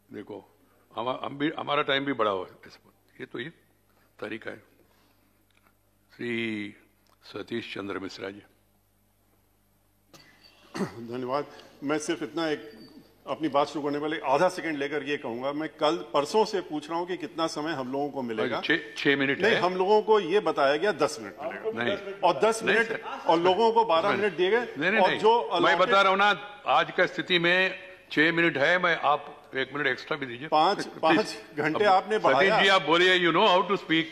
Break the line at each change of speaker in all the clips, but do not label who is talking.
देखो हम भी, हमारा टाइम भी बड़ा हो ये तो ये तरीका है। श्री सतीश चंद्र मिश्रा जी।
धन्यवाद। मैं सिर्फ इतना एक अपनी बात शुरू करने वाले आधा सेकंड लेकर ये कहूंगा, मैं कल परसों से पूछ रहा हूं कि कितना समय हम लोगों को मिलेगा।
6 मिनट
नहीं,
है।
हम लोगों को ये बताया गया 10 मिनट मिलेगा।
नहीं,
और 10 मिनट और लोगों को 12 मिनट दिए गए।
नहीं,
और जो
मैं बता रहा हूँ ना, आज का स्थिति में 6 मिनट है। मैं आप 1 मिनट एक्स्ट्रा भी दीजिए।
5 घंटे आपने बढ़ाया।
सतीश जी आप बोलिए, you know how to speak.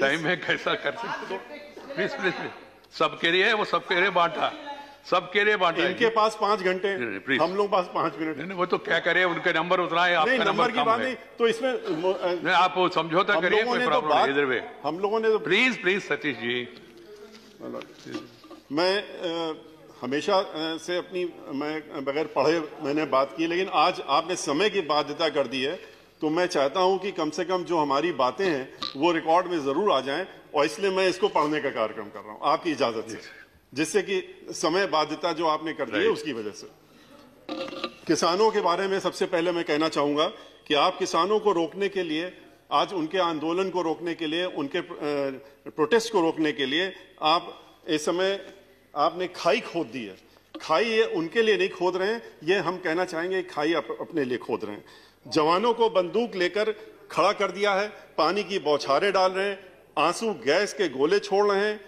Time
है कैसा कर सकते। प्लीज प्लीज प्लीज, सब कह रही है वो, सब कह रहे बांटा, सब कह रहे बांटा।
इनके पास 5 घंटे, हम लोग पास 5 मिनट।
नहीं, वो तो क्या करे, उनके नंबर उतना है, आपका नंबर
की बात नहीं। तो इसमें
नहीं, आप वो समझौता करिए, कोई प्रॉब्लम नहीं इधर में।
हम लोगों ने तो
प्लीज प्लीज सतीश जी,
मैं हमेशा से अपनी, मैं बगैर पढ़े मैंने बात की, लेकिन आज आपने समय की बाध्यता कर दी है, तो मैं चाहता हूं कि कम से कम जो हमारी बातें हैं वो रिकॉर्ड में जरूर आ जाएं, और इसलिए मैं इसको पढ़ने का कार्यक्रम कर रहा हूं आपकी इजाजत से, जिससे कि समय बाध्यता जो आपने कर दी है उसकी वजह से। किसानों के बारे में सबसे पहले मैं कहना चाहूंगा कि आप किसानों को रोकने के लिए, आज उनके आंदोलन को रोकने के लिए, उनके प्रोटेस्ट को रोकने के लिए आप इस समय आपने खाई खोद दी है। खाई ये उनके लिए नहीं खोद रहे हैं, ये हम कहना चाहेंगे खाई अपने लिए खोद रहे हैं। जवानों को बंदूक लेकर खड़ा कर दिया है, पानी की बौछारें डाल रहे हैं, आंसू गैस के गोले छोड़ रहे हैं,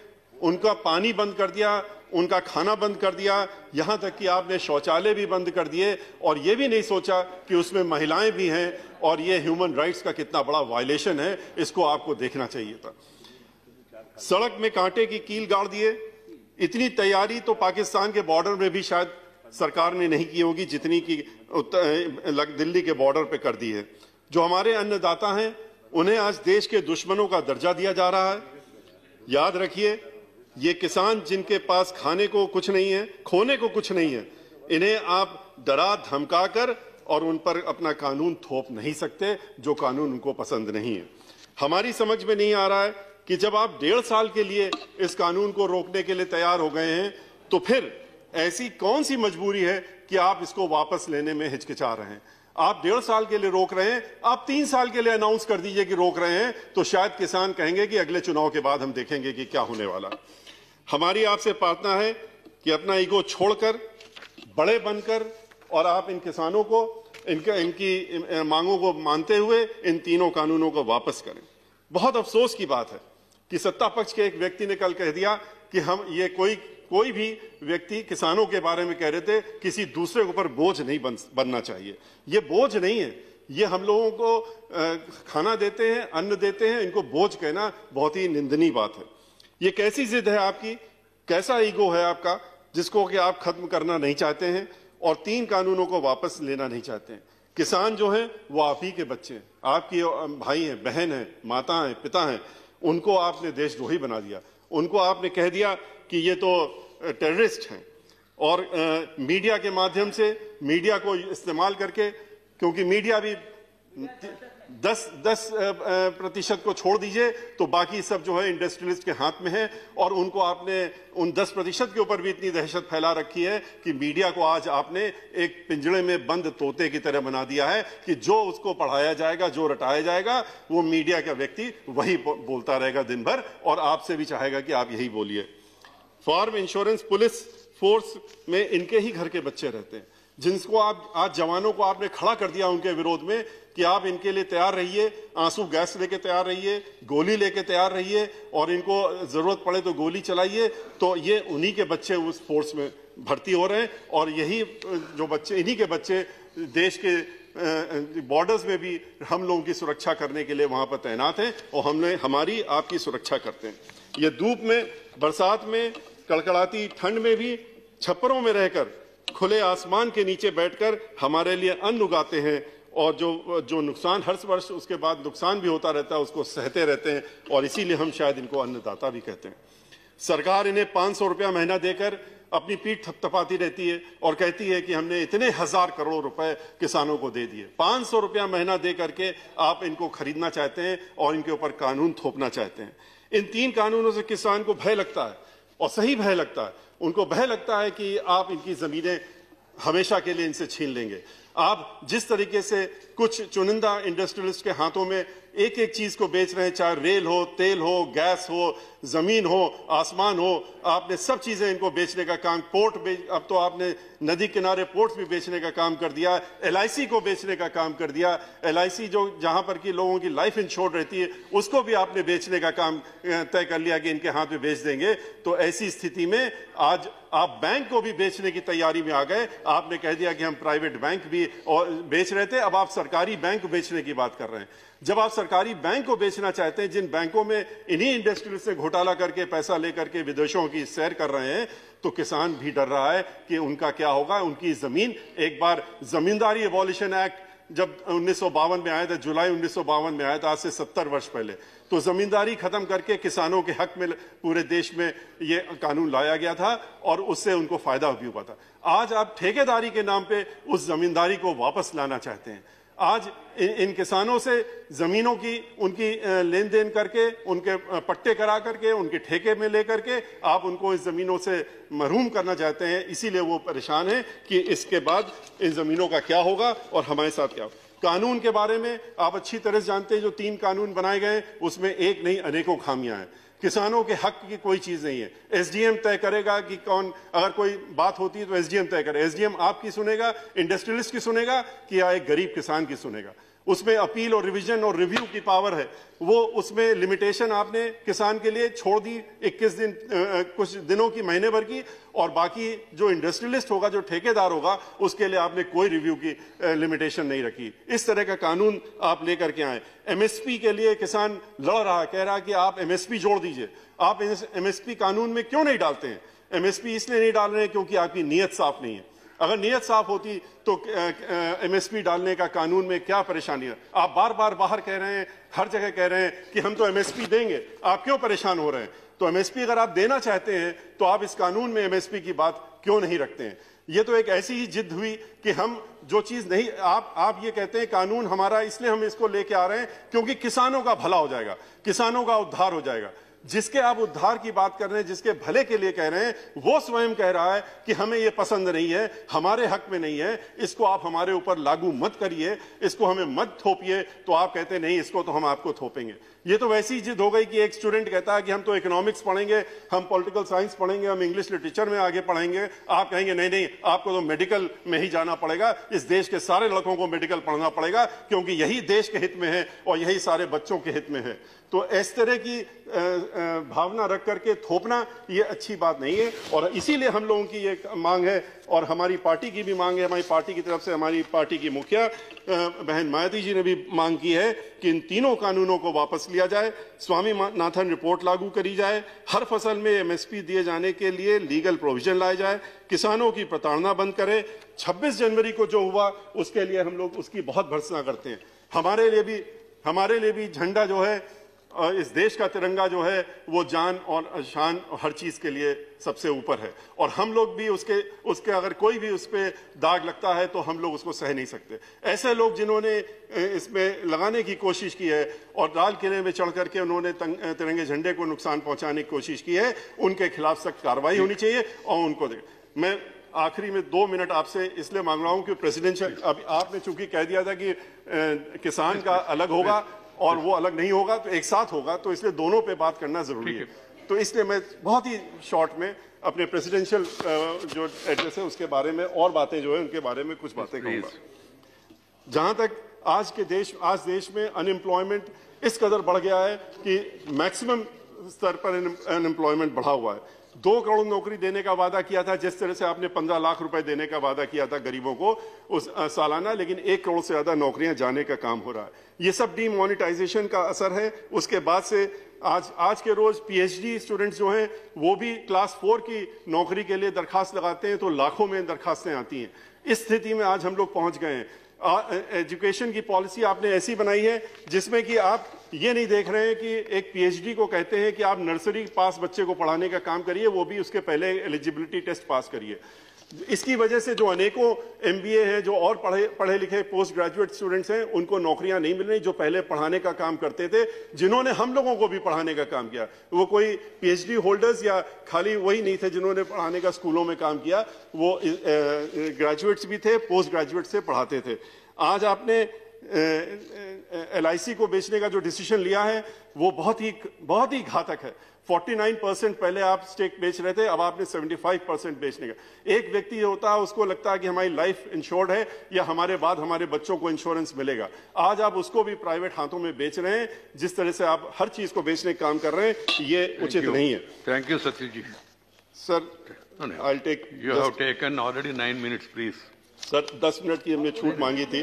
उनका पानी बंद कर दिया, उनका खाना बंद कर दिया, यहां तक कि आपने शौचालय भी बंद कर दिए, और ये भी नहीं सोचा कि उसमें महिलाएं भी हैं, और ये ह्यूमन राइट्स का कितना बड़ा वायलेशन है, इसको आपको देखना चाहिए था। सड़क में कांटे की कील गाड़ दिए। इतनी तैयारी तो पाकिस्तान के बॉर्डर में भी शायद सरकार ने नहीं की होगी जितनी की दिल्ली के बॉर्डर पे कर दी है। जो हमारे अन्नदाता हैं उन्हें आज देश के दुश्मनों का दर्जा दिया जा रहा है। याद रखिए, ये किसान जिनके पास खाने को कुछ नहीं है, खोने को कुछ नहीं है, इन्हें आप डरा धमका कर और उन पर अपना कानून थोप नहीं सकते, जो कानून उनको पसंद नहीं है। हमारी समझ में नहीं आ रहा है कि जब आप 1.5 साल के लिए इस कानून को रोकने के लिए तैयार हो गए हैं, तो फिर ऐसी कौन सी मजबूरी है कि आप इसको वापस लेने में हिचकिचा रहे हैं। आप 1.5 साल के लिए रोक रहे हैं, आप 3 साल के लिए अनाउंस कर दीजिए कि रोक रहे हैं, तो शायद किसान कहेंगे कि अगले चुनाव के बाद हम देखेंगे कि क्या होने वाला। हमारी आपसे प्रार्थना है कि अपना ईगो छोड़कर, बड़े बनकर, और आप इन किसानों को, इनकी मांगों को मानते हुए इन तीनों कानूनों को वापस करें। बहुत अफसोस की बात है कि सत्ता पक्ष के एक व्यक्ति ने कल कह दिया कि हम ये कोई भी व्यक्ति किसानों के बारे में कह रहे थे किसी दूसरे के ऊपर बोझ नहीं बनना चाहिए। ये बोझ नहीं है, ये हम लोगों को खाना देते हैं, अन्न देते हैं, इनको बोझ कहना बहुत ही निंदनीय बात है। ये कैसी जिद है आपकी, कैसा ईगो है आपका, जिसको कि आप खत्म करना नहीं चाहते हैं और 3 कानूनों को वापस लेना नहीं चाहते हैं। किसान जो हैं वो आप ही के बच्चे हैं, आपकी भाई हैं, बहन हैं, माता हैं, पिता हैं, उनको आपने देशद्रोही बना दिया। उनको आपने कह दिया कि ये तो टेररिस्ट हैं, और मीडिया के माध्यम से, मीडिया को इस्तेमाल करके, क्योंकि मीडिया भी 10% को छोड़ दीजिए तो बाकी सब जो है इंडस्ट्रियलिस्ट के हाथ में है, और उनको आपने उन 10% के ऊपर भी इतनी दहशत फैला रखी है कि मीडिया को आज आपने एक पिंजड़े में बंद तोते की तरह बना दिया है कि जो उसको पढ़ाया जाएगा, जो रटाया जाएगा, वो मीडिया का व्यक्ति वही बोलता रहेगा दिन भर, और आपसे भी चाहेगा कि आप यही बोलिए। फार्म इंश्योरेंस, पुलिस फोर्स में इनके ही घर के बच्चे रहते हैं, जिनको आप आज जवानों को आपने खड़ा कर दिया उनके विरोध में कि आप इनके लिए तैयार रहिए, आंसू गैस लेके तैयार रहिए, गोली लेके तैयार रहिए, और इनको जरूरत पड़े तो गोली चलाइए। तो ये उन्हीं के बच्चे उस फोर्स में भर्ती हो रहे हैं, और यही जो बच्चे, इन्हीं के बच्चे देश के बॉर्डर्स में भी हम लोगों की सुरक्षा करने के लिए वहां पर तैनात हैं, और हमने हमारी आपकी सुरक्षा करते हैं। ये धूप में, बरसात में, कड़कड़ाती ठंड में भी छप्परों में रहकर, खुले आसमान के नीचे बैठकर हमारे लिए अन्न उगाते हैं, और जो नुकसान हर वर्ष उसके बाद नुकसान भी होता रहता है उसको सहते रहते हैं, और इसीलिए हम शायद इनको अन्नदाता भी कहते हैं। सरकार इन्हें 500 रुपया महीना देकर अपनी पीठ थपथपाती रहती है और कहती है कि हमने इतने 1000 करोड़ रुपए किसानों को दे दिए। 500 रुपया महीना दे करके आप इनको खरीदना चाहते हैं और इनके ऊपर कानून थोपना चाहते हैं। इन 3 कानूनों से किसान को भय लगता है, और सही भय लगता है। उनको भय लगता है कि आप इनकी जमीनें हमेशा के लिए इनसे छीन लेंगे। आप जिस तरीके से कुछ चुनिंदा इंडस्ट्रियलिस्ट के हाथों में एक एक चीज को बेच रहे हैं, चाहे रेल हो, तेल हो, गैस हो, जमीन हो, आसमान हो, आपने सब चीजें इनको बेचने का काम, अब तो आपने नदी किनारे पोर्ट्स भी बेचने का काम कर दिया, LIC को बेचने का काम कर दिया। LIC जो जहां पर कि लोगों की लाइफ इंश्योर रहती है उसको भी आपने बेचने का काम तय कर लिया कि इनके हाथ में बेच देंगे। तो ऐसी स्थिति में आज आप बैंक को भी बेचने की तैयारी में आ गए। आपने कह दिया कि हम प्राइवेट बैंक भी और बेच रहे थे, अब आप सरकारी बैंक बेचने की बात कर रहे हैं। जब आप सरकारी बैंक को बेचना चाहते हैं, जिन बैंकों में इन्हीं इंडस्ट्री से घोटाला करके पैसा लेकर के विदेशों की सैर कर रहे हैं, तो किसान भी डर रहा है कि उनका क्या होगा। उनकी जमीन, एक बार जमींदारी एबॉलिशन एक्ट जब 1952 में आया था, जुलाई 1952 में आया था, आज से 70 वर्ष पहले, तो जमींदारी खत्म करके किसानों के हक में पूरे देश में ये कानून लाया गया था और उससे उनको फायदा भी हुआ था। आज आप ठेकेदारी के नाम पे उस जमींदारी को वापस लाना चाहते हैं। आज इन किसानों से जमीनों की उनकी लेन देन करके, उनके पट्टे करा करके, उनके ठेके में लेकर के आप उनको इस जमीनों से महरूम करना चाहते हैं। इसीलिए वो परेशान है कि इसके बाद इन जमीनों का क्या होगा और हमारे साथ क्या होगा। कानून के बारे में आप अच्छी तरह से जानते हैं, जो 3 कानून बनाए गए उसमें एक नहीं अनेकों खामियां हैं। किसानों के हक की कोई चीज नहीं है। SDM तय करेगा कि कौन, अगर कोई बात होती है तो SDM तय करे। SDM आपकी सुनेगा, इंडस्ट्रियलिस्ट की सुनेगा कि या एक गरीब किसान की सुनेगा। उसमें अपील और रिवीजन और रिव्यू की पावर है। वो उसमें लिमिटेशन आपने किसान के लिए छोड़ दी 21 दिन, कुछ दिनों की, महीने भर की, और बाकी जो इंडस्ट्रियलिस्ट होगा, जो ठेकेदार होगा, उसके लिए आपने कोई रिव्यू की लिमिटेशन नहीं रखी। इस तरह का कानून आप लेकर के आए। MSP के लिए किसान लड़ रहा है, कह रहा है कि आप MSP जोड़ दीजिए। आप MSP कानून में क्यों नहीं डालते हैं? MSP इसलिए नहीं डाल रहे हैं क्योंकि आपकी नीयत साफ नहीं है। अगर नीयत साफ होती तो MSP डालने का कानून में क्या परेशानी है? आप बार बार बाहर कह रहे हैं, हर जगह कह रहे हैं कि हम तो MSP देंगे, आप क्यों परेशान हो रहे हैं? तो MSP अगर आप देना चाहते हैं तो आप इस कानून में MSP की बात क्यों नहीं रखते हैं? ये तो एक ऐसी ही जिद हुई कि हम जो चीज नहीं, आप ये कहते हैं कानून हमारा, इसलिए हम इसको लेके आ रहे हैं क्योंकि किसानों का भला हो जाएगा, किसानों का उद्धार हो जाएगा। जिसके आप उद्धार की बात कर रहे हैं, जिसके भले के लिए कह रहे हैं, वो स्वयं कह रहा है कि हमें ये पसंद नहीं है, हमारे हक में नहीं है, इसको आप हमारे ऊपर लागू मत करिए, इसको हमें मत थोपिए। तो आप कहते हैं नहीं, इसको तो हम आपको थोपेंगे। ये तो वैसी जिद हो गई कि एक स्टूडेंट कहता है कि हम तो इकोनॉमिक्स पढ़ेंगे, हम पॉलिटिकल साइंस पढ़ेंगे, हम इंग्लिश लिटरेचर में आगे पढ़ेंगे। आप कहेंगे नहीं नहीं, आपको तो मेडिकल में ही जाना पड़ेगा, इस देश के सारे लड़कों को मेडिकल पढ़ना पड़ेगा क्योंकि यही देश के हित में है और यही सारे बच्चों के हित में है। तो इस तरह की भावना रख करके थोपना ये अच्छी बात नहीं है। और इसीलिए हम लोगों की ये मांग है और हमारी पार्टी की भी मांग है, हमारी पार्टी की तरफ से हमारी पार्टी की मुखिया बहन मायावती जी ने भी मांग की है कि इन तीनों कानूनों को वापस लिया जाए, स्वामीनाथन रिपोर्ट लागू करी जाए, हर फसल में MSP दिए जाने के लिए लीगल प्रोविजन लाए जाए, किसानों की प्रताड़ना बंद करे। 26 जनवरी को जो हुआ उसके लिए हम लोग उसकी बहुत भर्त्सना करते हैं। हमारे लिए भी झंडा जो है, इस देश का तिरंगा जो है, वो जान और शान और हर चीज के लिए सबसे ऊपर है। और हम लोग भी उसके अगर कोई भी उस पर दाग लगता है तो हम लोग उसको सह नहीं सकते। ऐसे लोग जिन्होंने इसमें लगाने की कोशिश की है और लाल किले में चढ़ करके उन्होंने तिरंगे झंडे को नुकसान पहुंचाने की कोशिश की है, उनके खिलाफ सख्त कार्रवाई होनी चाहिए। और उनको मैं आखिरी में 2 मिनट आपसे इसलिए मांग रहा हूं कि प्रेसिडेंशियल, अब आपने चूंकि कह दिया था कि किसान का अलग होगा और वो अलग नहीं होगा, तो एक साथ होगा, तो इसलिए दोनों पे बात करना जरूरी है। तो इसलिए मैं बहुत ही शॉर्ट में अपने प्रेसिडेंशियल जो एड्रेस है उसके बारे में और बातें जो है उनके बारे में कुछ बातें कहूंगा। जहां तक आज देश में अनएम्प्लॉयमेंट इस कदर बढ़ गया है कि मैक्सिमम स्तर पर अनएम्प्लॉयमेंट बढ़ा हुआ है। 2 करोड़ नौकरी देने का वादा किया था, जिस तरह से आपने 15 लाख रुपए देने का वादा किया था गरीबों को उस सालाना, लेकिन 1 करोड़ से ज्यादा नौकरियां जाने का काम हो रहा है। ये सब डीमोनेटाइजेशन का असर है। उसके बाद से आज के रोज PhD स्टूडेंट्स जो हैं वो भी क्लास 4 की नौकरी के लिए दरखास्त लगाते हैं तो लाखों में दरखास्तें आती हैं। इस स्थिति में आज हम लोग पहुंच गए हैं। एजुकेशन की पॉलिसी आपने ऐसी बनाई है जिसमें कि आप ये नहीं देख रहे हैं कि एक PhD को कहते हैं कि आप नर्सरी पास बच्चे को पढ़ाने का काम करिए, वो भी उसके पहले एलिजिबिलिटी टेस्ट पास करिए। इसकी वजह से जो अनेकों MBA हैं, जो और पढ़े लिखे पोस्ट ग्रेजुएट स्टूडेंट्स हैं, उनको नौकरियां नहीं मिल रही, जो पहले पढ़ाने का काम करते थे, जिन्होंने हम लोगों को भी पढ़ाने का काम किया। वो कोई PhD होल्डर्स या खाली वही नहीं थे जिन्होंने पढ़ाने का स्कूलों में काम किया, वो ग्रेजुएट्स भी थे, पोस्ट ग्रेजुएट से पढ़ाते थे। आज आपने LIC को बेचने का जो डिसीजन लिया है वो बहुत ही घातक है। 49% पहले आप स्टेक बेच रहे थे, अब आपने 75% बेचने का। एक व्यक्ति होता है, उसको लगता है कि हमारी लाइफ इंश्योर्ड है या हमारे बाद हमारे बच्चों को इंश्योरेंस मिलेगा। आज आप उसको भी प्राइवेट हाथों में बेच रहे हैं। जिस तरह से आप हर चीज को बेचने का काम कर रहे हैं, ये उचित नहीं है।
Thank you Satish ji.
Sir, I'll take
you have taken already 9 minutes, please.
Sir 10 मिनट की हमने छूट मांगी थी,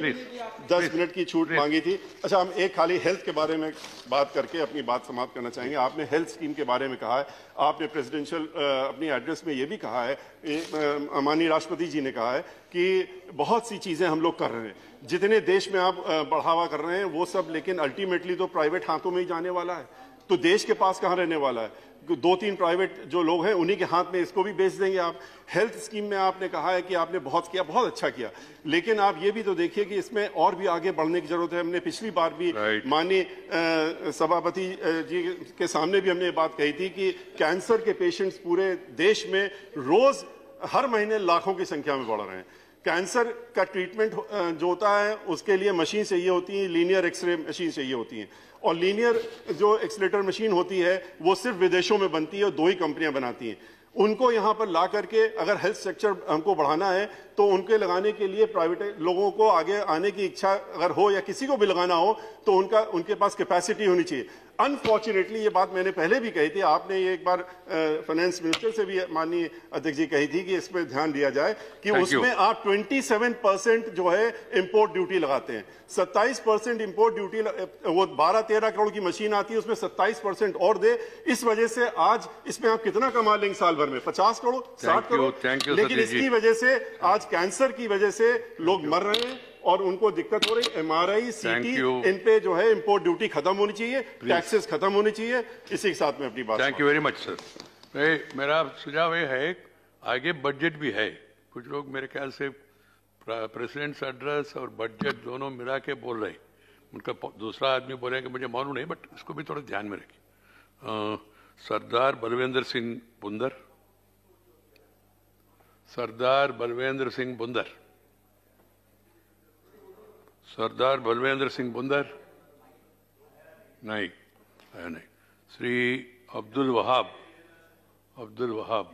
10 मिनट की छूट मांगी थी। अच्छा, हम एक खाली हेल्थ के बारे में बात करके अपनी बात समाप्त करना चाहेंगे। आपने हेल्थ स्कीम के बारे में कहा है, आपने प्रेसिडेंशियल अपनी एड्रेस में ये भी कहा है, माननीय राष्ट्रपति जी ने कहा है कि बहुत सी चीजें हम लोग कर रहे हैं, जितने देश में आप बढ़ावा कर रहे हैं वो सब, लेकिन अल्टीमेटली तो प्राइवेट हाथों में ही जाने वाला है। तो देश के पास कहाँ रहने वाला है? 2-3 प्राइवेट जो लोग हैं उन्हीं के हाथ में इसको भी बेच देंगे आप। हेल्थ स्कीम में आपने कहा है कि आपने बहुत किया, बहुत अच्छा किया, लेकिन आप ये भी तो देखिए कि इसमें और भी आगे बढ़ने की जरूरत है। हमने पिछली बार भी माननीय सभापति जी के सामने भी हमने ये बात कही थी कि कैंसर के पेशेंट्स पूरे देश में रोज हर महीने लाखों की संख्या में बढ़ रहे हैं। कैंसर का ट्रीटमेंट जो होता है उसके लिए मशीन चाहिए होती है, लीनियर एक्सरे मशीन चाहिए होती है, और लीनियर जो एक्सलेटर मशीन होती है वो सिर्फ विदेशों में बनती है और 2 ही कंपनियां बनाती हैं। उनको यहाँ पर ला करके अगर हेल्थ स्ट्रक्चर हमको बढ़ाना है तो उनके लगाने के लिए प्राइवेट लोगों को आगे आने की इच्छा अगर हो या किसी को भी लगाना हो तो उनके पास कैपेसिटी होनी चाहिए। अनफॉर्चुनेटली ये बात मैंने पहले भी कही थी, आपने ये एक बार फाइनेंस मिनिस्टर से भी माननीय अध्यक्ष जी कही थी कि इस पर ध्यान दिया जाए कि उसमें आप 27% जो है इंपोर्ट ड्यूटी लगाते हैं। 27% इंपोर्ट ड्यूटी, वो 12-13 करोड़ की मशीन आती है, उसमें 27% और दे। इस वजह से आज इसमें आप कितना कमा लेंगे साल भर में? 50 करोड़, 60 करोड़। लेकिन इसकी वजह से आज कैंसर की वजह से लोग मर रहे हैं और उनको दिक्कत हो रही। MRI, CT, इन पे जो है इंपोर्ट ड्यूटी खत्म होनी चाहिए, टैक्सेस खत्म होनी चाहिए। इसी के साथ में अपनी बात।
Thank you very much sir. मेरा सुझाव ये है, आगे बजट भी है, कुछ लोग मेरे ख्याल से प्रेसिडेंट्स एड्रेस और बजट दोनों मिला के बोल रहे हैं। उनका दूसरा आदमी बोलेंगे मुझे मालूम नहीं, बट इसको भी थोड़ा ध्यान में रखिए। सरदार बलवेंद्र सिंह बुंदर, सरदार बलवेंद्र सिंह बुंदर, सरदार बलवेंद्र सिंह बुंदर नहीं, नहीं। श्री अब्दुल वहाब, अब्दुल वहाब,